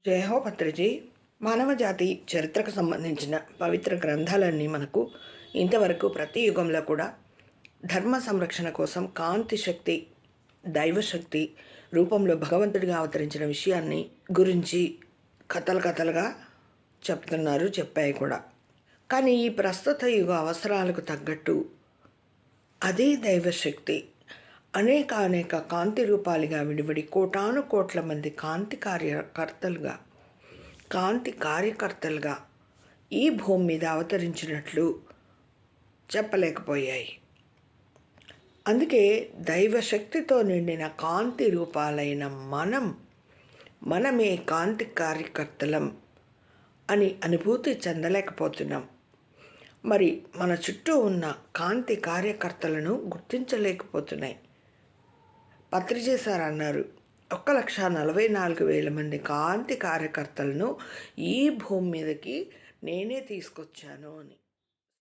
జయహో పత్రిజీ. మానవజాతి చరిత్రకు సంబంధించిన పవిత్ర గ్రంథాలన్నీ మనకు ఇంతవరకు ప్రతి యుగంలో కూడా ధర్మ సంరక్షణ కోసం కాంతి శక్తి, దైవశక్తి రూపంలో భగవంతుడిగా అవతరించిన విషయాన్ని గురించి కథలుగా చెప్తున్నారు, చెప్పాయి కూడా. కానీ ఈ ప్రస్తుత యుగ అవసరాలకు తగ్గట్టు అదే దైవశక్తి అనేక కాంతి రూపాలుగా విడివడి కోటాను కోట్ల మంది కాంతి కార్యకర్తలుగా ఈ భూమి మీద అవతరించినట్లు చెప్పలేకపోయాయి. అందుకే దైవశక్తితో నిండిన కాంతి రూపాలైన మనమే కాంతి కార్యకర్తలం అని అనుభూతి చెందలేకపోతున్నాం. మరి మన చుట్టూ ఉన్న కాంతి కార్యకర్తలను గుర్తించలేకపోతున్నాయి. పత్రిజీ సార్ అన్నారు, 1,44,000 మంది కాంతి కార్యకర్తలను ఈ భూమి మీదకి నేనే తీసుకొచ్చాను అని.